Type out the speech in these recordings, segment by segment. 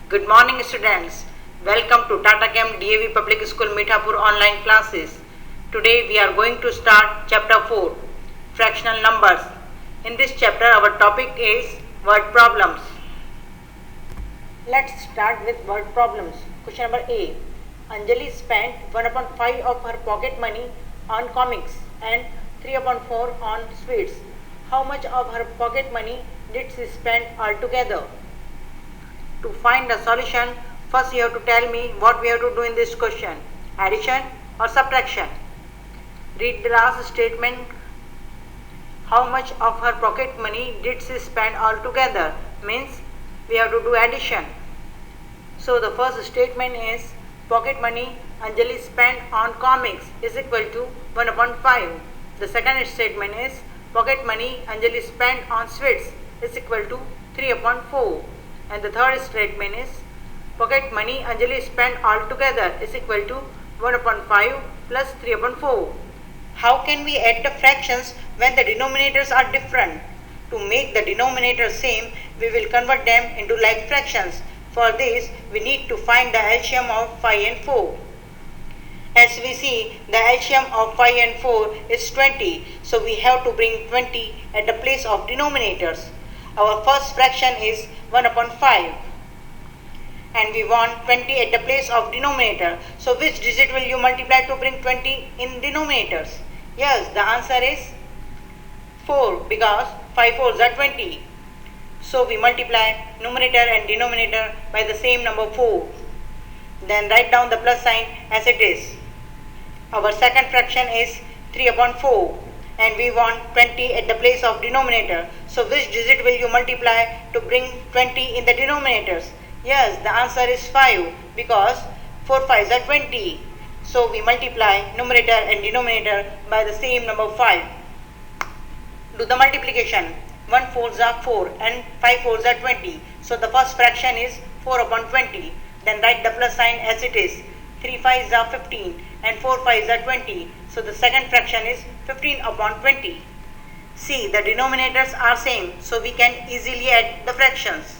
Good morning students. Welcome to Tata Chem DAV Public School Mithapur online classes. Today we are going to start chapter 4, fractional numbers. In this chapter our topic is word problems. Let's start with word problems. Question number A. Anjali spent 1/5 of her pocket money on comics and 3/4 on sweets. How much of her pocket money did she spend altogether? To find the solution, first you have to tell me what we have to do in this question. Addition or subtraction? Read the last statement. How much of her pocket money did she spend altogether? Means we have to do addition. So the first statement is pocket money Anjali spent on comics is equal to 1/5. The second statement is pocket money Anjali spent on sweets is equal to 3/4. And the third statement is pocket money Anjali spent altogether is equal to 1/5 plus 3/4. How can we add the fractions when the denominators are different? To make the denominator same, we will convert them into like fractions. For this, we need to find the LCM of 5 and 4. As we see, the LCM of 5 and 4 is 20. So we have to bring 20 at the place of denominators. Our first fraction is 1/5 and we want 20 at the place of denominator. So which digit will you multiply to bring 20 in denominators? Yes, the answer is 4 because 5 4s are 20. So we multiply numerator and denominator by the same number 4. Then write down the plus sign as it is. Our second fraction is 3/4. And we want 20 at the place of denominator. So which digit will you multiply to bring 20 in the denominators? Yes, the answer is 5 because 4 5s are 20. So we multiply numerator and denominator by the same number 5. Do the multiplication. 1 4s are 4 and 5 4s are 20. So the first fraction is 4/20. Then write the plus sign as it is. 3 5s are 15 and 4 5s are 20. So the second fraction is 15/20. See, the denominators are same, so we can easily add the fractions.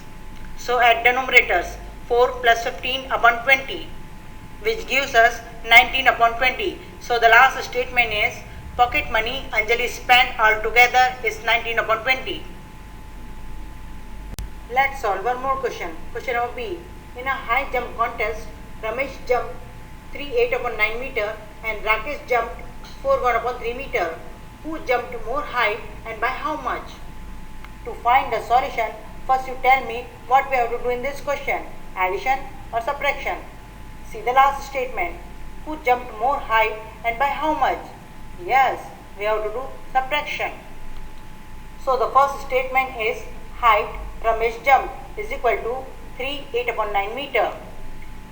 So add the numerators. 4 plus 15/20, which gives us 19/20. So the last statement is pocket money Anjali spent altogether is 19/20. Let's solve one more question. Question number B. In a high jump contest, Ramesh jumped 3 8/9 meter and Rakesh jumped 4 1/3 meter. Who jumped more high and by how much? To find the solution, first you tell me what we have to do in this question. Addition or subtraction? See the last statement. Who jumped more high and by how much? Yes, we have to do subtraction. So the first statement is height Ramesh jumped is equal to 3 8/9 meter.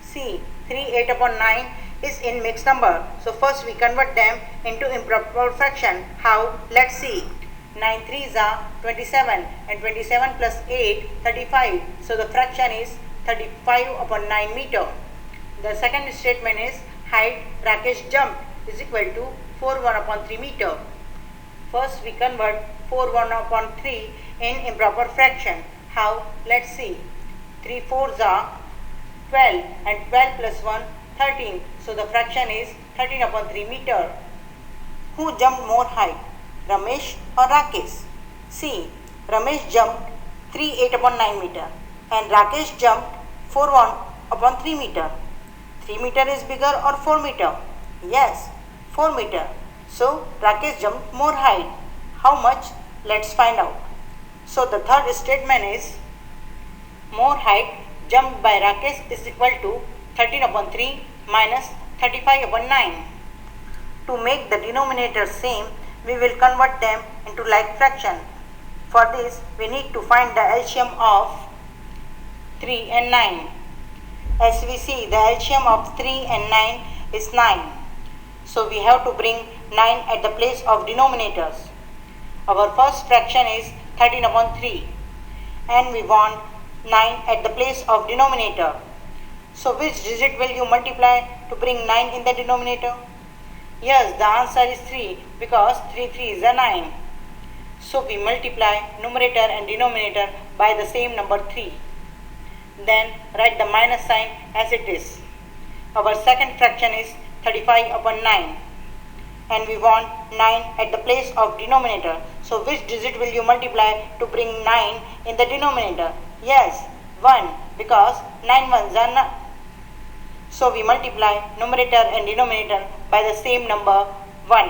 See, 3 8/9 is in mixed number. So first we convert them into improper fraction. How? Let's see. 9 3s are 27 and 27 plus 8 35. So the fraction is 35/9 meter. The second statement is height Rakesh jumped is equal to 4 1/3 meter. First we convert 4 1/3 in improper fraction. How? Let's see. 3 4s are 12 and 12 plus 1 13. So the fraction is 13/3 meter. Who jumped more high? Ramesh or Rakesh? See, Ramesh jumped 3 8/9 meter and Rakesh jumped 4 1/3 meter. 3 meter is bigger or 4 meter? Yes, 4 meter. So Rakesh jumped more high. How much? Let's find out. So the third statement is more height jumped by Rakesh is equal to 13/3 minus 35/9. To make the denominators same, we will convert them into like fraction. For this, we need to find the LCM of 3 and 9. As we see, the LCM of 3 and 9 is 9. So we have to bring 9 at the place of denominators. Our first fraction is 13/3 and we want 9 at the place of denominator. So which digit will you multiply to bring 9 in the denominator? Yes, the answer is 3 because 3 3s are 9. So we multiply numerator and denominator by the same number 3. Then write the minus sign as it is. Our second fraction is 35 upon 9. And we want 9 at the place of denominator. So which digit will you multiply to bring 9 in the denominator? Yes, 1, because 9 ones are 9. So we multiply numerator and denominator by the same number 1.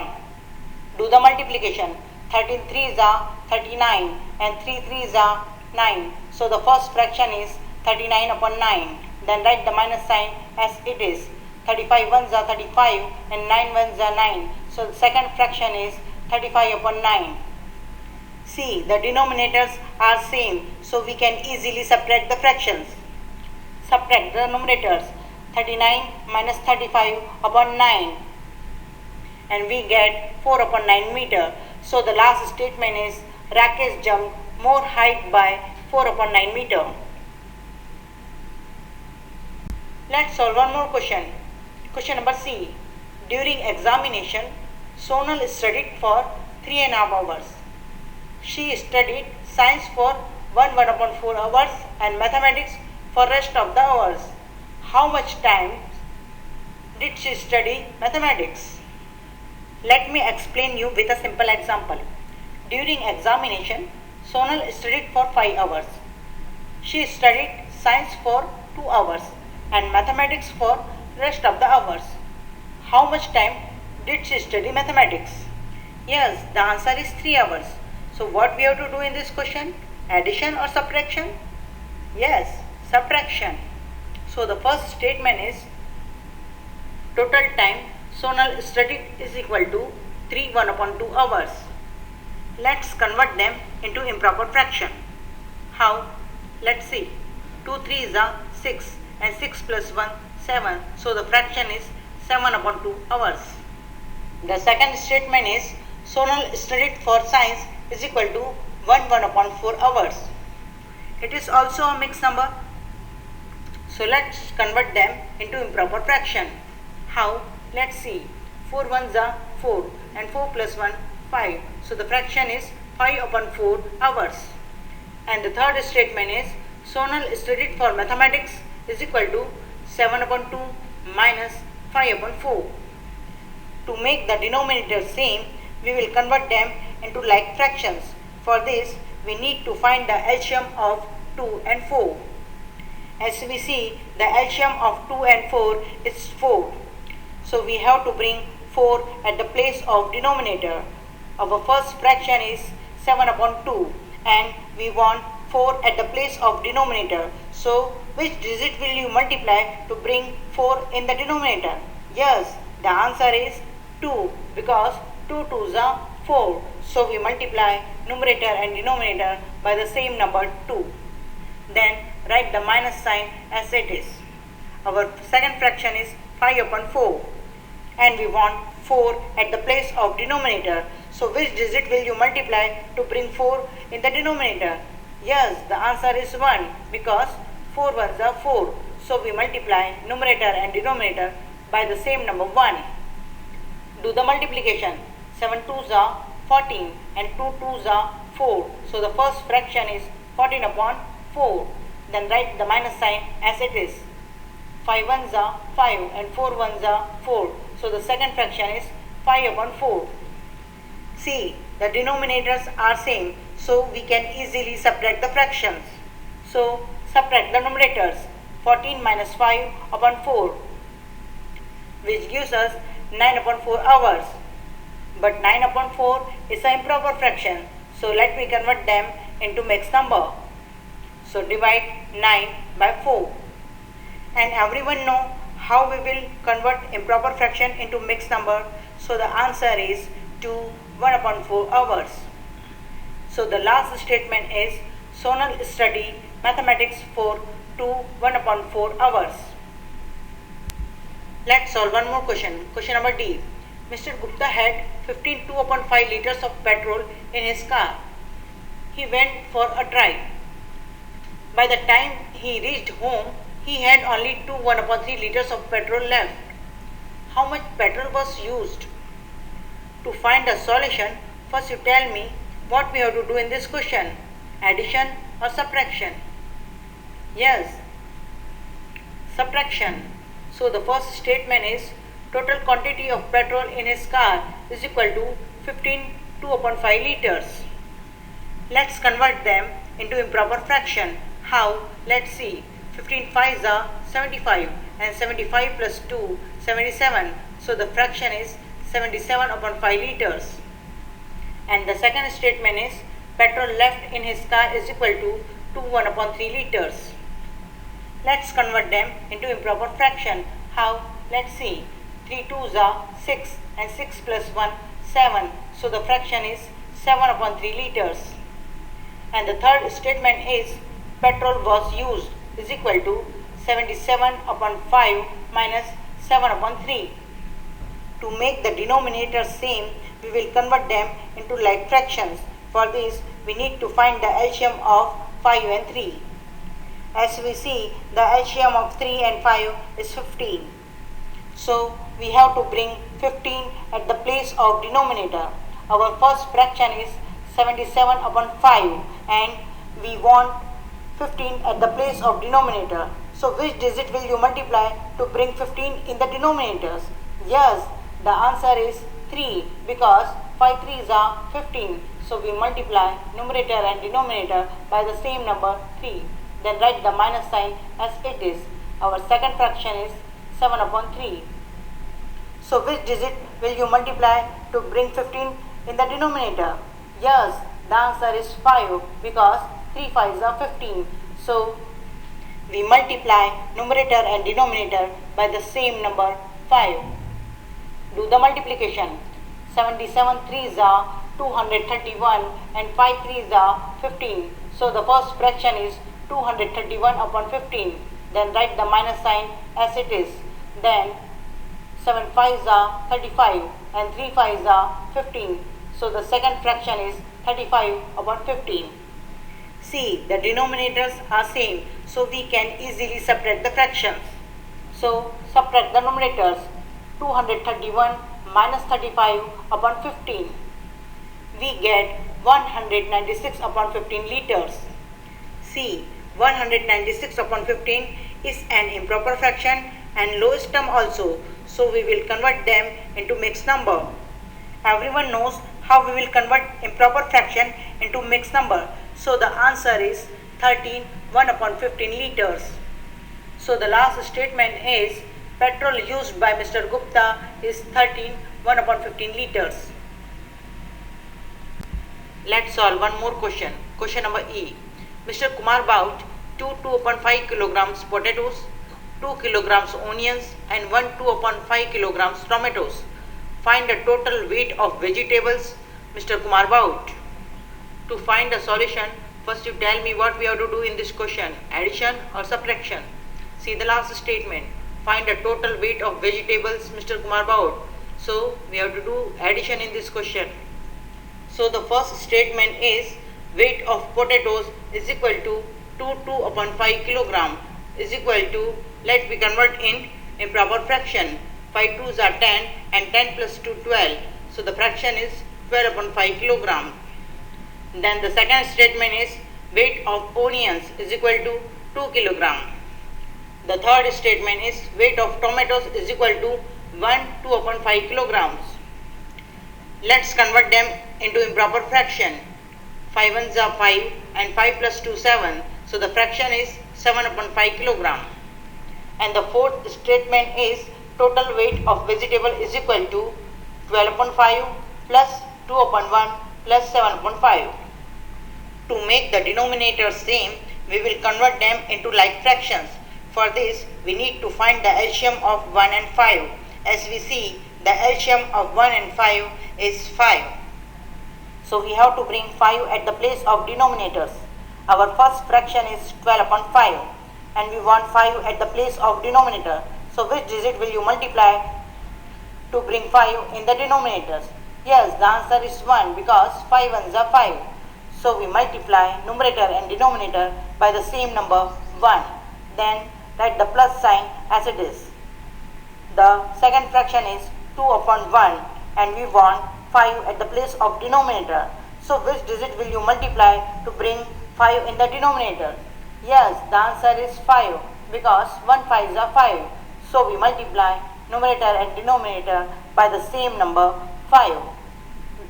Do the multiplication. 13 3s are 39 and 3 3s are 9. So the first fraction is 39 upon 9. Then write the minus sign as it is. 35 ones are 35 and 9 ones are 9. So the second fraction is 35 upon 9. See, the denominators are same, so we can easily subtract the fractions. Subtract the numerators. 39 minus 35 upon 9. And we get 4 upon 9 meter. So the last statement is Rakesh jumped more height by 4 upon 9 meter. Let's solve one more question. Question number C. During examination, Sonal studied for 3.5 hours. She studied science for 1 upon 4 hours and mathematics for rest of the hours. How much time did she study mathematics? Let me explain you with a simple example. During examination, Sonal studied for 5 hours. She studied science for 2 hours and mathematics for rest of the hours. How much time did she study mathematics? Yes, the answer is 3 hours. So what we have to do in this question? Addition or subtraction? Yes, subtraction. So the first statement is total time Sonal studied is equal to 3 1 upon 2 hours. Let's convert them into improper fraction. How? Let's see. 2 3s are 6 and 6 plus 1 7. So the fraction is 7 upon 2 hours. The second statement is Sonal studied for science is equal to 1 upon 4 hours. It is also a mixed number. So let's convert them into improper fraction. How? Let's see. 4 ones are 4 and 4 plus 1 5. So the fraction is 5 upon 4 hours. And the third statement is Sonal studied for mathematics is equal to 7 upon 2 minus 5 upon 4. To make the denominator same, we will convert them into like fractions. For this, we need to find the LCM of 2 and 4. As we see, the LCM of 2 and 4 is 4. So we have to bring 4 at the place of denominator. Our first fraction is 7 upon 2 and we want 4 at the place of denominator. So which digit will you multiply to bring 4 in the denominator? Yes, the answer is 2 because 2 2s are 4. So we multiply numerator and denominator by the same number 2. Then write the minus sign as it is. Our second fraction is 5 upon 4 and we want 4 at the place of denominator. So which digit will you multiply to bring 4 in the denominator? Yes, the answer is 1 because 4 ones are 4. So we multiply numerator and denominator by the same number 1. Do the multiplication. 7 2s are 14 and 2 2s are 4. So the first fraction is 14 upon 4. Then write the minus sign as it is. 5 ones are 5 and 4 ones are 4. So the second fraction is 5 upon 4. See, the denominators are same, so we can easily subtract the fractions. So subtract the numerators. 14 minus 5 upon 4, which gives us 9 upon 4 hours. But 9 upon 4 is an improper fraction, so let me convert them into mixed number. So divide 9 by 4. And everyone know how we will convert improper fraction into mixed number. So the answer is 2 1 upon 4 hours. So the last statement is Sonal study mathematics for 2 1 upon 4 hours. Let's solve one more question. Question number D. Mr. Gupta had 15 2 upon 5 liters of petrol in his car. He went for a drive. By the time he reached home, he had only 2 1 upon 3 liters of petrol left. How much petrol was used? To find a solution, first you tell me what we have to do in this question. Addition or subtraction? Yes, Subtraction. So the first statement is total quantity of petrol in his car is equal to 15 2/5 liters. Let's convert them into improper fraction. How? Let's see. 15 5s are 75 and 75 plus 2 77. So the fraction is 77/5 liters. And the second statement is petrol left in his car is equal to 21/3 liters. Let's convert them into improper fraction. How? Let's see. 3 2s are 6 and 6 plus 1 7. So the fraction is 7/3 liters. And the third statement is petrol was used is equal to 77/5 minus 7/3. To make the denominator same, we will convert them into like fractions. For this, we need to find the LCM of 5 and 3. As we see, the LCM of 3 and 5 is 15. So, we have to bring 15 at the place of denominator. Our first fraction is 77/5 and we want 15 at the place of denominator. So, which digit will you multiply to bring 15 in the denominators? Yes, the answer is 3 because 5 3s are 15. So, we multiply numerator and denominator by the same number 3. Then write the minus sign as it is. Our second fraction is 7/3. So, which digit will you multiply to bring 15 in the denominator? Yes, the answer is 5 because 3 5s are 15. So, we multiply numerator and denominator by the same number 5. Do the multiplication. 77 3s are 231 and 5 3s are 15. So, the first fraction is 231/15. Then write the minus sign as it is. Then 7 5s are 35 and 3 5s are 15. So, the second fraction is 35/15. See, the denominators are same, so we can easily subtract the fractions. So, subtract the numerators. 231 minus 35/15. We get 196/15 liters. See, 196/15 is an improper fraction and lowest term also, so we will convert them into mixed number. Everyone knows how we will convert improper fraction into mixed number. So the answer is 13 1/15 liters. So the last statement is petrol used by Mr. Gupta is 13 1/15 liters. Let's solve one more question. Question number E. Mr. Kumar bought 2.5 kilograms potatoes, 2 kilograms onions and 2.5 kilograms tomatoes. Find the total weight of vegetables Mr. Kumar bought. To find a solution, first you tell me what we have to do in this question, addition or subtraction. See the last statement. Find the total weight of vegetables Mr. Kumar bought. So we have to do addition in this question. So the first statement is weight of potatoes is equal to 2.5 kilogram is equal to, let me convert in improper fraction. 5 2s are 10 and 10 plus 2 12. So the fraction is 12.5 kilogram. Then the second statement is weight of onions is equal to 2 kilogram. The third statement is weight of tomatoes is equal to 2.5 kilograms. Let's convert them into improper fraction. 5 1s are 5 and 5 plus 2 7. So the fraction is 7.5 kilogram. And the fourth statement is total weight of vegetable is equal to 12.5 plus 2.1 plus 7.5. To make the denominator same, we will convert them into like fractions. For this, we need to find the LCM of 1 and 5. As we see, the LCM of 1 and 5 is 5. So we have to bring 5 at the place of denominators. Our first fraction is 12/5 and we want 5 at the place of denominator. So which digit will you multiply to bring 5 in the denominators? Yes, the answer is 1 because 5 1s are 5. So we multiply numerator and denominator by the same number 1. Then write the plus sign as it is. The second fraction is 2/1 and we want 5 at the place of denominator. So which digit will you multiply to bring 5 in the denominator? Yes, the answer is 5 because 1 5s are 5. So we multiply numerator and denominator by the same number 5.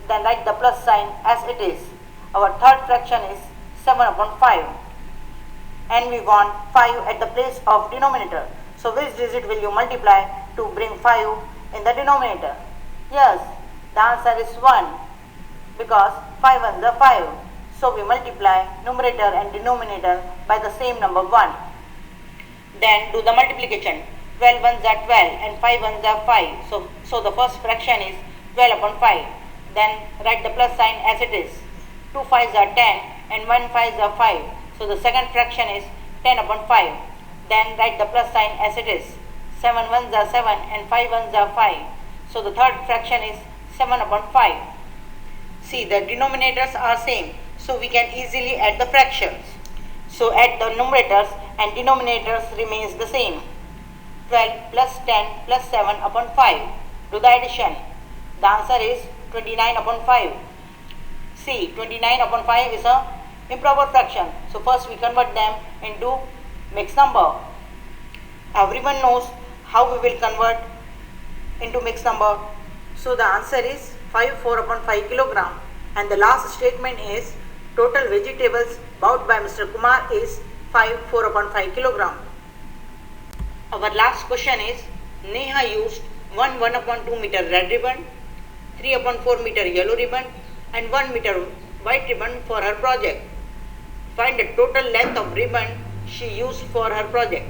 Then write the plus sign as it is. Our third fraction is 7 upon 5. And we want 5 at the place of denominator. So which digit will you multiply to bring 5 in the denominator? Yes, the answer is 1 because 5 ones are 5. So we multiply numerator and denominator by the same number 1. Then do the multiplication. 12 ones are 12 and 5 ones are 5. So the first fraction is 12 upon 5. Then write the plus sign as it is. 2 5s are 10 and 1 5s are 5. So the second fraction is 10 upon 5. Then write the plus sign as it is. 7 ones are 7 and 5 ones are 5. So the third fraction is 7 upon 5. See, the denominators are same. So we can easily add the fractions. So add the numerators and denominators remains the same. 12 plus 10 plus 7 upon 5. Do the addition. The answer is 29 upon 5. See, 29 upon 5 is a improper fraction. So first we convert them into mixed number. Everyone knows how we will convert into mixed number. So the answer is 5 4 upon 5 kilogram. And the last statement is total vegetables bought by Mr. Kumar is 5 4 upon 5 kilogram. Our last question is Neha used 1 upon 2 meter red ribbon, 3 upon 4 meter yellow ribbon and 1 meter white ribbon for her project. Find the total length of ribbon she used for her project.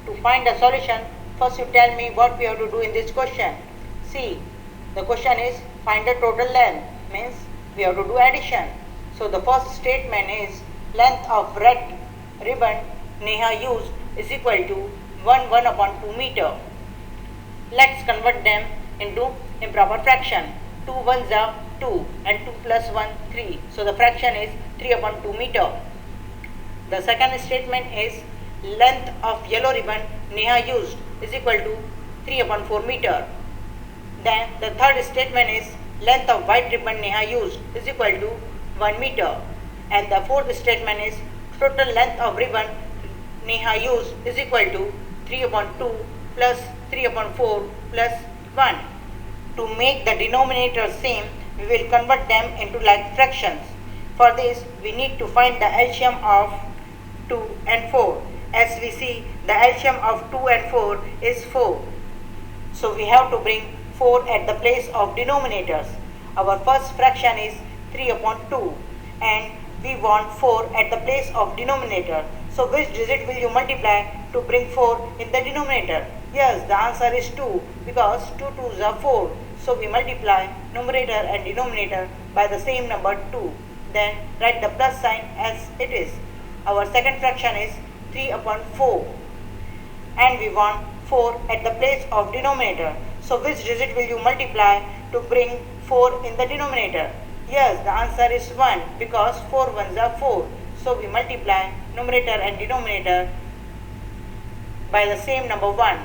To find the solution, first you tell me what we have to do in this question. See, the question is find the total length, means we have to do addition. So the first statement is length of red ribbon Neha used is equal to 1 upon 2 meter. Let's convert them into improper fraction. 2 ones are 2 and 2 plus 1 3. So the fraction is 3 upon 2 meter. The second statement is length of yellow ribbon Neha used is equal to 3 upon 4 meter. Then the third statement is length of white ribbon Neha used is equal to 1 meter. And the fourth statement is total length of ribbon Neha used is equal to 3 upon 2 plus 3 upon 4 plus 1. To make the denominator same, we will convert them into like fractions. For this, we need to find the LCM of 2 and 4. As we see, the LCM of 2 and 4 is 4. So we have to bring 4 at the place of denominators. Our first fraction is 3 upon 2 and we want 4 at the place of denominator. So which digit will you multiply to bring 4 in the denominator? Yes, the answer is 2 because 2 2s are 4. So we multiply numerator and denominator by the same number 2. Then write the plus sign as it is. Our second fraction is 3 upon 4 and we want 4 at the place of denominator. So which digit will you multiply to bring 4 in the denominator? Yes, the answer is 1 because 4 ones are 4. So we multiply numerator and denominator by the same number 1.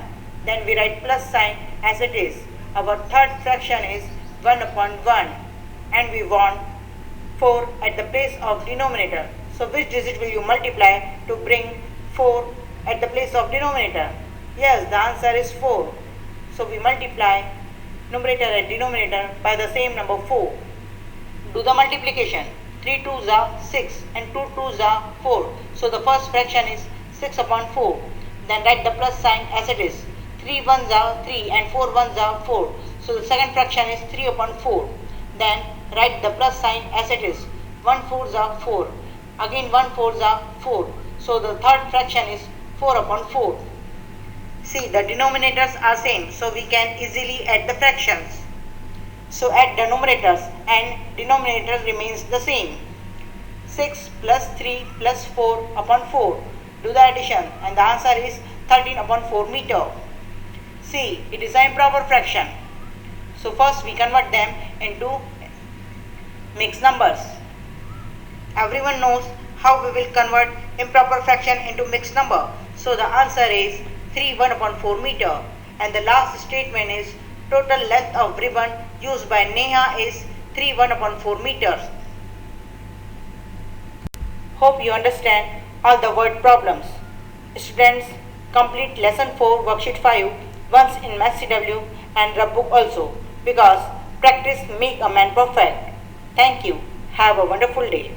Then we write plus sign as it is. Our third fraction is 1 upon 1 and we want 4 at the place of denominator. So which digit will you multiply to bring 4 at the place of denominator? Yes, the answer is 4. So we multiply numerator and denominator by the same number 4. Do the multiplication. 3 2s are 6 and 2 2s are 4. So the first fraction is 6 upon 4. Then write the plus sign as it is. 3 1s are 3 and 4 1s are 4. So the second fraction is 3 upon 4. Then write the plus sign as it is. 1 4s are 4. Again 1 4s are 4. So the third fraction is 4 upon 4. See, the denominators are same, so we can easily add the fractions. So add the numerators and denominator remains the same. 6 plus 3 plus 4 upon 4. Do the addition and the answer is 13 upon 4 meter. See, it is an improper fraction. So first we convert them into mixed numbers. Everyone knows how we will convert improper fraction into mixed number. So the answer is 3 1 upon 4 meter. And the last statement is total length of ribbon used by Neha is 3 1 upon 4 meters. Hope you understand all the word problems. Students, complete lesson 4 worksheet 5 once in Maths CW and rub book also, because practice make a man perfect. Thank you. Have a wonderful day.